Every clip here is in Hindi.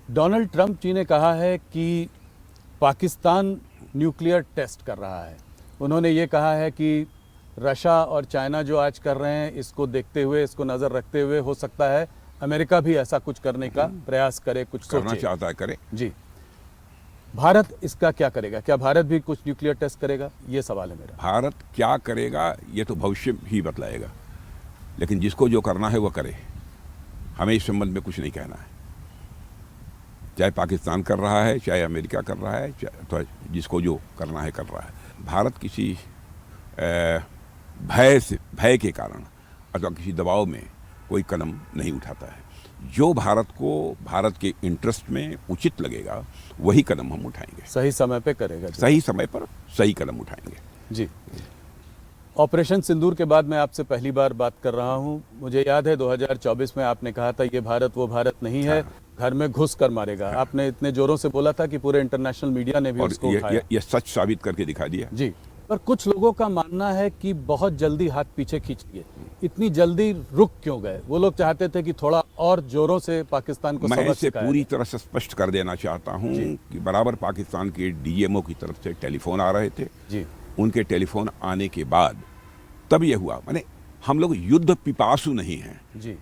डोनाल्ड ट्रंप जी ने कहा है कि पाकिस्तान न्यूक्लियर टेस्ट कर रहा है। उन्होंने ये कहा है कि रशिया और चाइना जो आज कर रहे हैं, इसको देखते हुए, इसको नज़र रखते हुए हो सकता है अमेरिका भी ऐसा कुछ करने का प्रयास करे, कुछ करना सोचे। चाहता है करे। जी, भारत इसका क्या करेगा? क्या भारत भी कुछ न्यूक्लियर टेस्ट करेगा? ये सवाल है मेरा। भारत क्या करेगा ये तो भविष्य ही बतलाएगा, लेकिन जिसको जो करना है वो करे। हमें इस संबंध में कुछ नहीं कहना है। चाहे पाकिस्तान कर रहा है, चाहे अमेरिका कर रहा है, तो जिसको जो करना है कर रहा है। भारत किसी भय के कारण अथवा किसी दबाव में कोई कदम नहीं उठाता है। जो भारत को भारत के इंटरेस्ट में उचित लगेगा वही कदम हम उठाएंगे। सही समय पे करेगा। सही समय पर सही कदम उठाएंगे। जी, ऑपरेशन सिंदूर के बाद मैं आपसे पहली बार बात कर रहा हूं। मुझे याद है 2024 में आपने कहा था ये भारत वो भारत नहीं है, घर में घुस कर मारेगा। आपने इतने जोरों से बोला था कि पूरे इंटरनेशनल मीडिया ने भी उसको उठाया। ये सच साबित करके दिखा दिया। जी, पर कुछ लोगों का मानना है कि बहुत जल्दी हाथ पीछे खींच लिए। इतनी जल्दी रुक क्यों गए? वो लोग चाहते थे कि थोड़ा और जोरों से पाकिस्तान को मैं इसे पूरी तरह से स्पष्ट कर देना चाहता हूं कि बराबर पाकिस्तान के डीएमओ की तरफ से टेलीफोन आ रहे थे। जी, उनके टेलीफोन आने के बाद तब ये हुआ। माने हम लोग युद्ध पिपासु नहीं हैं। जी,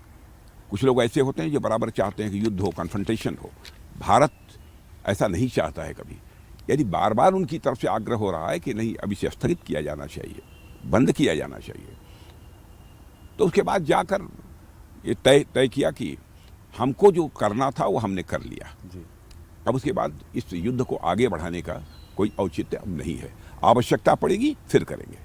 कुछ लोग ऐसे होते हैं जो बराबर चाहते हैं कि युद्ध हो, कन्फ्रंटेशन हो। भारत ऐसा नहीं चाहता है कभी। यदि बार बार उनकी तरफ से आग्रह हो रहा है कि नहीं, अब इसे स्थगित किया जाना चाहिए, बंद किया जाना चाहिए, तो उसके बाद जाकर ये तय किया कि हमको जो करना था वो हमने कर लिया। जी, अब उसके बाद इस युद्ध को आगे बढ़ाने का कोई औचित्य अब नहीं है। आवश्यकता पड़ेगी फिर करेंगे।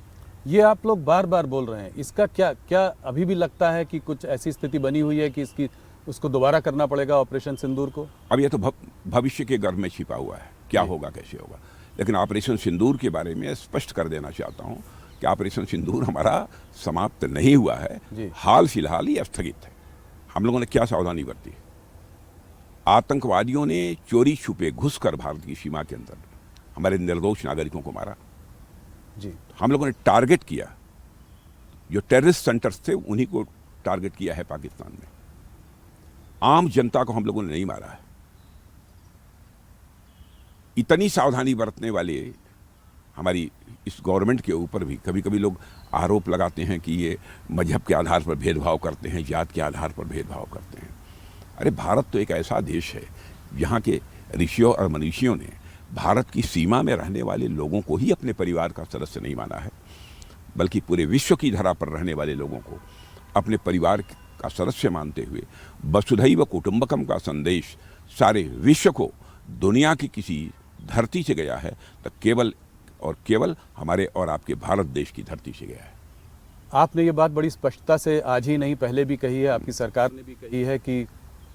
ये आप लोग बार बार बोल रहे हैं, इसका क्या अभी भी लगता है कि कुछ ऐसी स्थिति बनी हुई है कि उसको दोबारा करना पड़ेगा ऑपरेशन सिंदूर को? अब ये तो भविष्य के गर्भ में छिपा हुआ है, क्या होगा कैसे होगा। लेकिन ऑपरेशन सिंदूर के बारे में स्पष्ट कर देना चाहता हूँ कि ऑपरेशन सिंदूर हमारा समाप्त नहीं हुआ है। हाल फिलहाल ही स्थगित है। हम लोगों ने क्या सावधानी बरती? आतंकवादियों ने चोरी छुपे घुसकर भारत की सीमा के अंदर हमारे निर्दोष नागरिकों को मारा। जी, हम लोगों ने टारगेट किया, जो टेररिस्ट सेंटर्स थे उन्हीं को टारगेट किया है पाकिस्तान में। आम जनता को हम लोगों ने नहीं मारा है। इतनी सावधानी बरतने वाले हमारी इस गवर्नमेंट के ऊपर भी कभी कभी लोग आरोप लगाते हैं कि ये मजहब के आधार पर भेदभाव करते हैं, जात के आधार पर भेदभाव करते हैं। अरे भारत तो एक ऐसा देश है जहाँ के ऋषियों और मनीषियों ने भारत की सीमा में रहने वाले लोगों को ही अपने परिवार का सदस्य नहीं माना है, बल्कि पूरे विश्व की धरा पर रहने वाले लोगों को अपने परिवार का सदस्य मानते हुए वसुधैव कुटुंबकम का संदेश सारे विश्व को दुनिया की किसी धरती से गया है तो केवल और केवल हमारे और आपके भारत देश की धरती से गया है। आपने ये बात बड़ी स्पष्टता से आज ही नहीं पहले भी कही है, आपकी सरकार ने भी कही है कि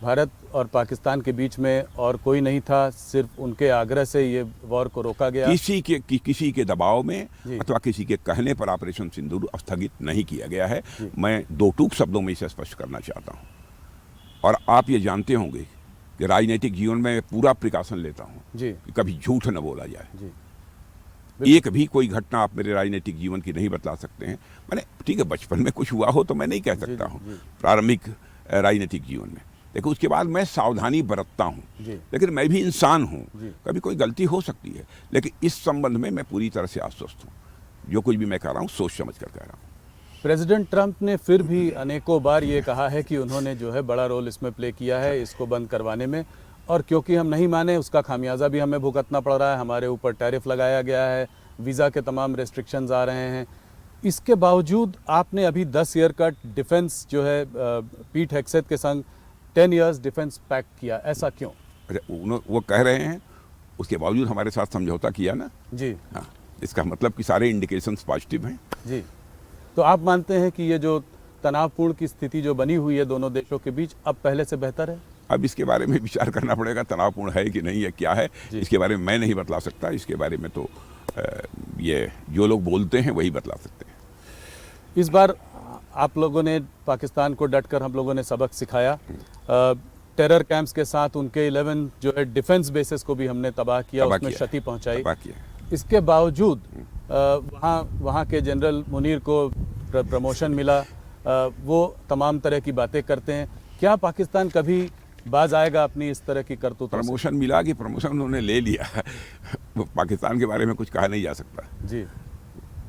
भारत और पाकिस्तान के बीच में और कोई नहीं था, सिर्फ उनके आग्रह से ये वॉर को रोका गया। किसी के दबाव में अथवा किसी के कहने पर ऑपरेशन सिंदूर स्थगित नहीं किया गया है। मैं दो टूक शब्दों में इसे स्पष्ट करना चाहता हूँ। और आप ये जानते होंगे कि राजनीतिक जीवन में पूरा प्रिकॉशन लेता हूँ कि कभी झूठ न बोला जाए। एक भी कोई घटना आप मेरे राजनीतिक जीवन की नहीं बतला सकते हैं। मैंने ठीक है, बचपन में कुछ हुआ हो तो मैं नहीं कह सकता हूँ, प्रारंभिक राजनीतिक जीवन में। देखो उसके बाद मैं सावधानी बरतता हूँ, लेकिन मैं भी इंसान हूँ, कभी कोई गलती हो सकती है। लेकिन इस संबंध में मैं पूरी तरह से आश्वस्त हूँ। जो कुछ भी मैं कह रहा हूँ सोच समझ कर कह रहा हूँ। प्रेसिडेंट ट्रंप ने फिर भी अनेकों बार ये कहा है कि उन्होंने जो है बड़ा रोल इसमें प्ले किया है इसको बंद करवाने में, और क्योंकि हम नहीं माने उसका खामियाजा भी हमें भुगतना पड़ रहा है। हमारे ऊपर टैरिफ लगाया गया है, वीज़ा के तमाम रेस्ट्रिक्शंस आ रहे हैं। इसके बावजूद आपने अभी 10 ईयर का डिफेंस जो है पीट हेग्सेथ के संग 10 इयर्स डिफेंस पैक्ट किया, ऐसा क्यों? वो कह रहे हैं उसके बावजूद हमारे साथ समझौता किया ना। जी हाँ, इसका मतलब कि सारे इंडिकेशंस पॉजिटिव हैं। जी, तो आप मानते हैं कि ये जो तनावपूर्ण की स्थिति जो बनी हुई है दोनों देशों के बीच, अब पहले से बेहतर है? अब इसके बारे में विचार करना पड़ेगा, तनावपूर्ण है कि नहीं है, क्या है, इसके बारे में मैं नहीं बतला सकता। इसके बारे में तो ये जो लोग बोलते हैं वही बतला सकते हैं। इस बार आप लोगों ने पाकिस्तान को डटकर हम लोगों ने सबक सिखाया। टेरर कैंप्स के साथ उनके 11 जो है डिफेंस बेसिस को भी हमने तबाह किया, उसमें क्षति पहुंचाई। इसके बावजूद वहाँ के जनरल मुनीर को प्रमोशन मिला। वो तमाम तरह की बातें करते हैं। क्या पाकिस्तान कभी बाज आएगा अपनी इस तरह की करतूतों से? प्रमोशन मिला कि प्रमोशन उन्होंने ले लिया वो पाकिस्तान के बारे में कुछ कहा नहीं जा सकता। जी,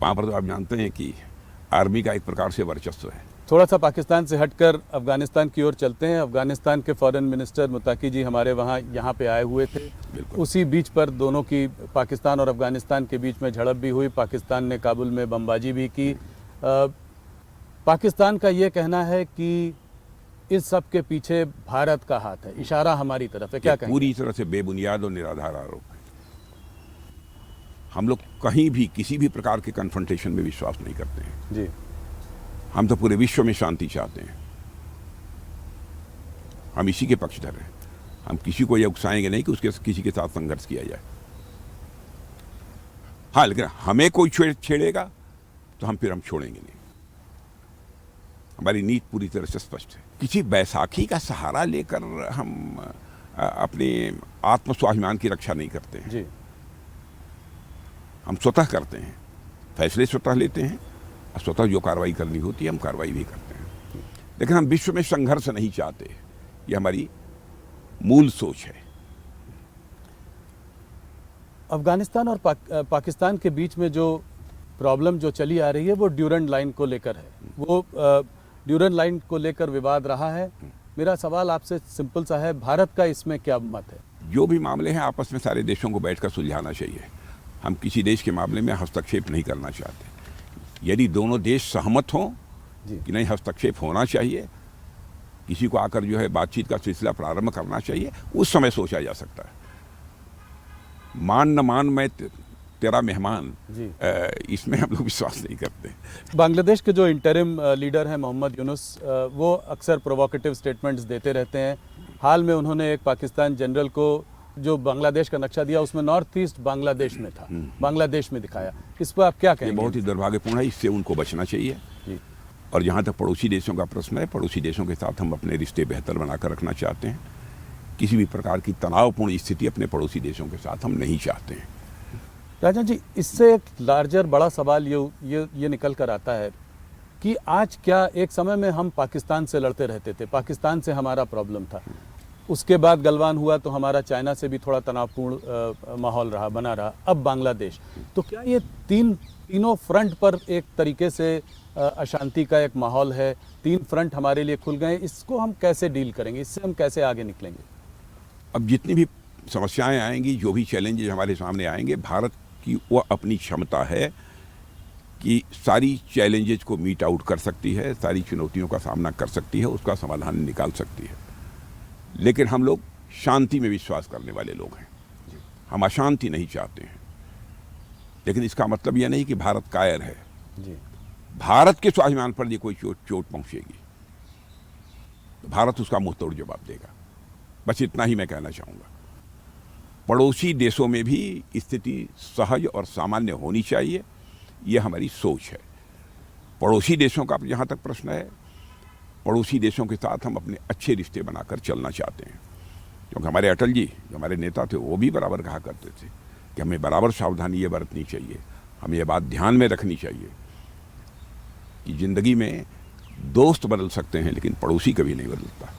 वहाँ पर तो आप जानते हैं कि आर्मी का एक प्रकार से वर्चस्व है। थोड़ा सा पाकिस्तान से हटकर अफगानिस्तान की ओर चलते हैं। अफगानिस्तान के फॉरेन मिनिस्टर मुताकी जी हमारे यहाँ पे आए हुए थे। बिल्कुल। उसी बीच पर दोनों की, पाकिस्तान और अफगानिस्तान के बीच में झड़प भी हुई। पाकिस्तान ने काबुल में बमबाजी भी की। पाकिस्तान का ये कहना है कि इस सब के पीछे भारत का हाथ है, इशारा हमारी तरफ है। क्या ये कहेंगे? पूरी तरह से बेबुनियाद और निराधार आरोप है। हम लोग कहीं भी किसी भी प्रकार के कन्फ्रंटेशन में विश्वास नहीं करते हैं। जी, हम तो पूरे विश्व में शांति चाहते हैं। हम इसी के पक्षधर हैं। हम किसी को ये उकसाएंगे नहीं कि उसके किसी के साथ संघर्ष किया जाए। हाँ, लेकिन हमें कोई छेड़ेगा तो हम छोड़ेंगे नहीं। हमारी नीति पूरी तरह से स्पष्ट है। किसी बैसाखी का सहारा लेकर हम अपने आत्म स्वाभिमान की रक्षा नहीं करते हैं। जी, हम स्वतः करते हैं, फैसले स्वतः लेते हैं और स्वतः जो कार्रवाई करनी होती है हम कार्रवाई भी करते हैं। लेकिन हम विश्व में संघर्ष नहीं चाहते। ये हमारी मूल सोच है। अफगानिस्तान और पाकिस्तान के बीच में जो प्रॉब्लम जो चली आ रही है वो ड्यूरेंट लाइन को लेकर है। वो ड्यूरेंट लाइन को लेकर विवाद रहा है। मेरा सवाल आपसे सिंपल सा है, भारत का इसमें क्या मत है? जो भी मामले हैं आपस में सारे देशों को बैठकर सुलझाना चाहिए। हम किसी देश के मामले में हस्तक्षेप नहीं करना चाहते। यदि दोनों देश सहमत हों कि नहीं हस्तक्षेप होना चाहिए, किसी को आकर जो है बातचीत का सिलसिला प्रारंभ करना चाहिए, उस समय सोचा जा सकता है। मान न मान मैं तेरा मेहमान, इसमें हम लोग विश्वास नहीं करते। बांग्लादेश के जो इंटरिम लीडर हैं मोहम्मद यूनुस, वो अक्सर प्रोवोकेटिव स्टेटमेंट्स देते रहते हैं। हाल में उन्होंने एक पाकिस्तान जनरल को जो बांग्लादेश का नक्शा दिया उसमें नॉर्थ ईस्ट बांग्लादेश में था, बांग्लादेश में दिखाया। इस पर आप क्या कहेंगे? बहुत ही दुर्भाग्यपूर्ण है, इससे उनको बचना चाहिए। और जहाँ तक पड़ोसी देशों का प्रश्न है, पड़ोसी देशों के साथ हम अपने रिश्ते बेहतर बनाकर रखना चाहते हैं। किसी भी प्रकार की तनावपूर्ण स्थिति अपने पड़ोसी देशों के साथ हम नहीं चाहते हैं। राजन जी, इससे एक लार्जर बड़ा सवाल ये निकल कर आता है कि आज क्या, एक समय में हम पाकिस्तान से लड़ते रहते थे, पाकिस्तान से हमारा प्रॉब्लम था। उसके बाद गलवान हुआ तो हमारा चाइना से भी थोड़ा तनावपूर्ण माहौल बना रहा। अब बांग्लादेश, तो क्या ये तीनों फ्रंट पर एक तरीके से अशांति का एक माहौल है? 3 फ्रंट हमारे लिए खुल गए। इसको हम कैसे डील करेंगे? इससे हम कैसे आगे निकलेंगे? अब जितनी भी समस्याएं आएंगी, जो भी चैलेंजेस हमारे सामने आएंगे, भारत की वो अपनी क्षमता है कि सारी चैलेंजेस को मीट आउट कर सकती है, सारी चुनौतियों का सामना कर सकती है, उसका समाधान निकाल सकती है। लेकिन हम लोग शांति में विश्वास करने वाले लोग हैं। हम अशांति नहीं चाहते हैं। लेकिन इसका मतलब यह नहीं कि भारत कायर है। भारत के स्वाभिमान पर यदि कोई चोट पहुंचेगी तो भारत उसका मुंह तोड़ जवाब देगा। बस इतना ही मैं कहना चाहूँगा। पड़ोसी देशों में भी स्थिति सहज और सामान्य होनी चाहिए, यह हमारी सोच है। पड़ोसी देशों का जहाँ तक प्रश्न है, पड़ोसी देशों के साथ हम अपने अच्छे रिश्ते बनाकर चलना चाहते हैं। क्योंकि हमारे अटल जी, जो हमारे नेता थे, वो भी बराबर कहा करते थे कि हमें बराबर सावधानी ये बरतनी चाहिए, हमें ये बात ध्यान में रखनी चाहिए कि ज़िंदगी में दोस्त बदल सकते हैं लेकिन पड़ोसी कभी नहीं बदलता।